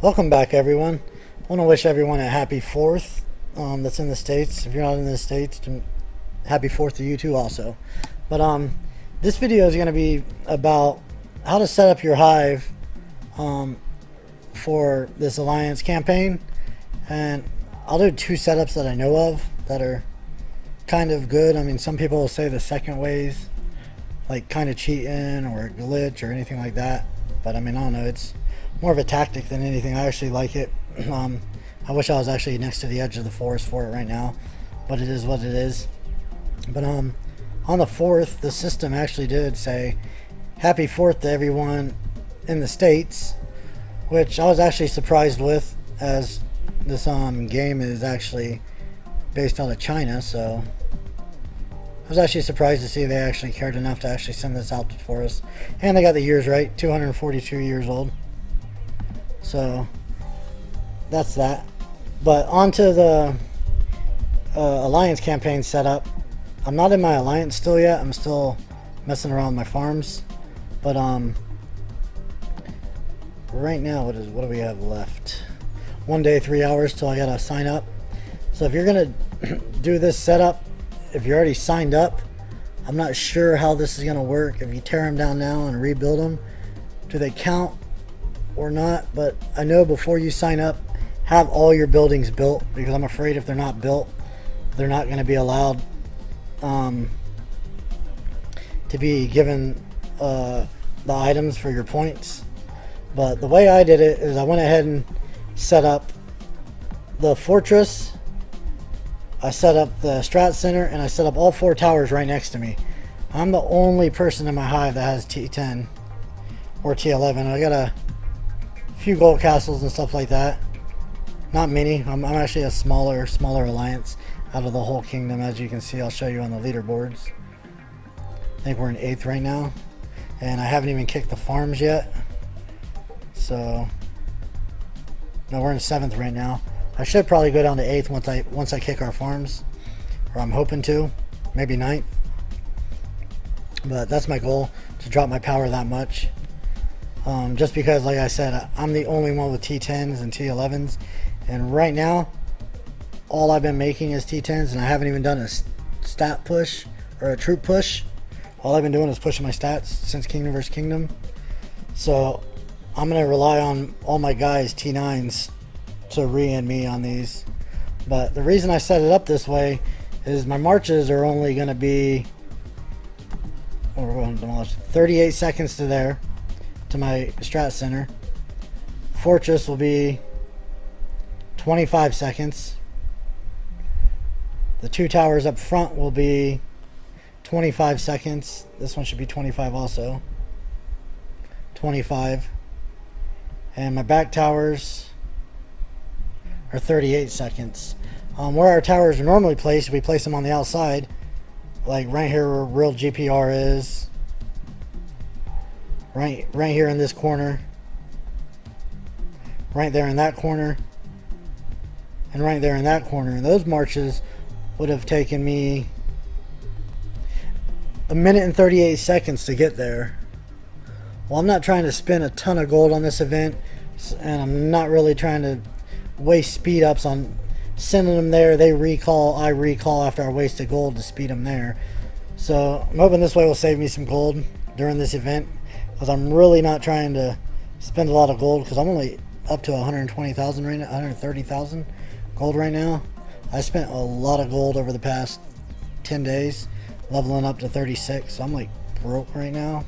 Welcome back, everyone. I want to wish everyone a happy 4th that's in the States. If you're not in the States, happy 4th to you too also. But this video is going to be about how to set up your Hive for this Alliance campaign. And I'll do 2 setups that I know of that are kind of good. I mean, some people will say the second way's like kind of cheating or a glitch or anything like that. But I mean, I don't know. It's more of a tactic than anything. I actually like it. I wish I was actually next to the edge of the forest for it right now, but it is what it is. But on the 4th, the system actually did say happy 4th to everyone in the States, which I was actually surprised with, as this game is actually based out of China. So I was actually surprised to see they actually cared enough to actually send this out for us. And they got the years right, 242 years old. So that's that. But onto the Alliance campaign setup. I'm not in my Alliance still yet. I'm still messing around with my farms. But right now, what do we have left? 1 day, 3 hours till I gotta sign up. So if you're gonna do this setup, if you're already signed up, I'm not sure how this is gonna work. If you tear them down now and rebuild them, do they count or not? But I know before you sign up, have all your buildings built, because I'm afraid if they're not built, they're not going to be allowed to be given the items for your points. But the way I did it is I went ahead and set up the fortress, I set up the strat center, and I set up all 4 towers right next to me. I'm the only person in my hive that has T10 or T11. I got a few gold castles and stuff like that. Not many. I'm actually a smaller alliance out of the whole kingdom. As you can see, I'll show you on the leaderboards. I think we're in 8th right now, and I haven't even kicked the farms yet. So no, we're in 7th right now. I should probably go down to 8th once I kick our farms, or I'm hoping to, maybe 9th. But that's my goal, to drop my power that much. Just because, like I said, I'm the only one with T10s and T11s, and right now all I've been making is T10s, and I haven't even done a stat push or a troop push. All I've been doing is pushing my stats since Kingdom vs Kingdom. So I'm going to rely on all my guys T9s to re-end me on these. But the reason I set it up this way is my marches are only going to be 38 seconds to there, to my strat center. Fortress will be 25 seconds. The 2 towers up front will be 25 seconds. This one should be 25 also. 25. And my back towers are 38 seconds. Where our towers are normally placed, we place them on the outside, like right here where real GPR is. Right here in this corner, right there in that corner, and right there in that corner. And those marches would have taken me 1 minute and 38 seconds to get there. Well, I'm not trying to spend a ton of gold on this event, and I'm not really trying to waste speed ups on sending them there. They recall, I recall after I wasted gold to speed them there. So I'm hoping this way will save me some gold during this event, because I'm really not trying to spend a lot of gold, because I'm only up to 120,000 right now, 130,000 gold right now. I spent a lot of gold over the past 10 days, leveling up to 36, so I'm like broke right now.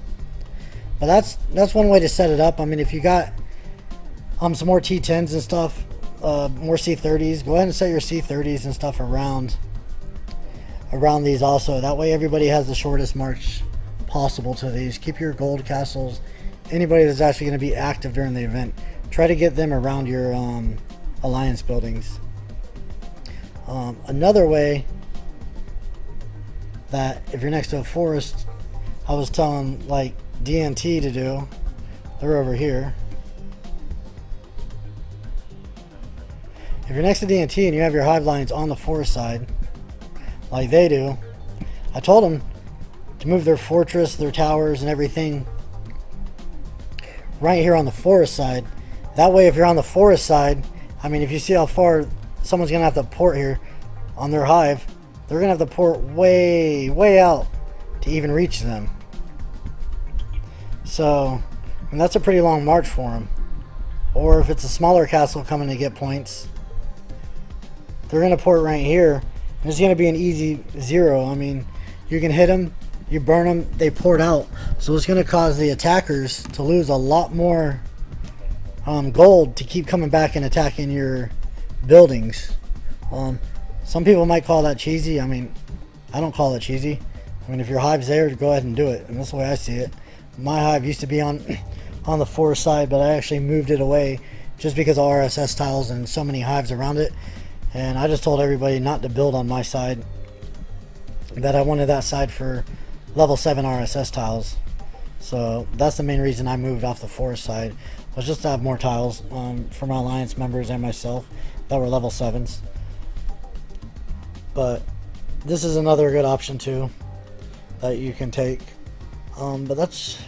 But that's one way to set it up. I mean, if you got some more T10s and stuff, more C30s, go ahead and set your C30s and stuff around these also. That way everybody has the shortest march possible to these. Keep your gold castles, anybody that's actually going to be active during the event, try to get them around your alliance buildings. Another way that, if you're next to a forest, I was telling like DNT to do, they're over here. If you're next to DNT and you have your hive lines on the forest side like they do, I told them to move their fortress, their towers and everything right here on the forest side, That way, if you're on the forest side, I mean, if you see how far someone's gonna have to port here on their hive, they're gonna have to port way out to even reach them. So, and that's a pretty long march for them. Or if it's a smaller castle coming to get points, they're gonna port right here, and it's gonna be an easy 0. I mean, you can hit them, you burn them, they port out. So it's gonna cause the attackers to lose a lot more gold to keep coming back and attacking your buildings. Some people might call that cheesy. I mean, I don't call it cheesy. I mean, if your hive's there, go ahead and do it, and that's the way I see it. My hive used to be on the forest side, but I actually moved it away just because of RSS tiles and so many hives around it. And I just told everybody not to build on my side, that I wanted that side for level 7 RSS tiles. So that's the main reason I moved off the forest side, was just to have more tiles for my alliance members and myself that were level 7s. But this is another good option too that you can take. But that's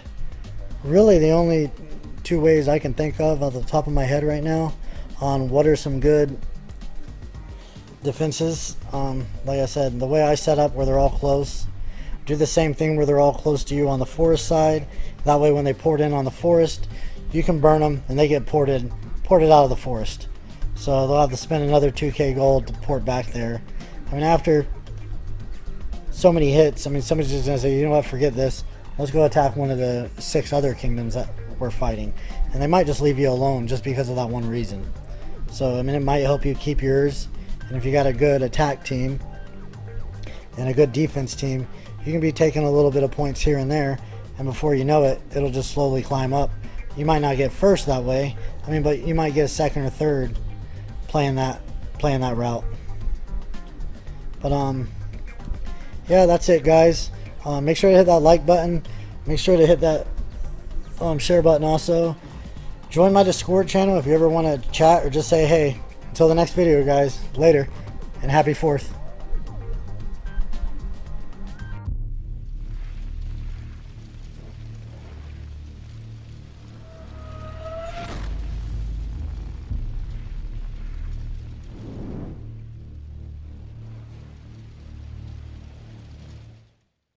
really the only 2 ways I can think of off the top of my head right now on what are some good defenses. Like I said, the way I set up where they're all close, do the same thing where they're all close to you on the forest side. That way when they port in on the forest, you can burn them and they get ported out of the forest. So they'll have to spend another 2k gold to port back there. I mean, after so many hits, I mean, somebody's just gonna say, you know what, forget this, let's go attack one of the 6 other kingdoms that we're fighting, and they might just leave you alone just because of that one reason. So I mean, it might help you keep yours, and if you got a good attack team and a good defense team, you can be taking a little bit of points here and there, and before you know it, it'll just slowly climb up. You might not get first that way, I mean, but you might get second or third playing that route. But yeah, that's it, guys. Make sure to hit that like button. Make sure to hit that share button also. Join my Discord channel if you ever want to chat or just say hey. Until the next video, guys. Later, and happy 4th.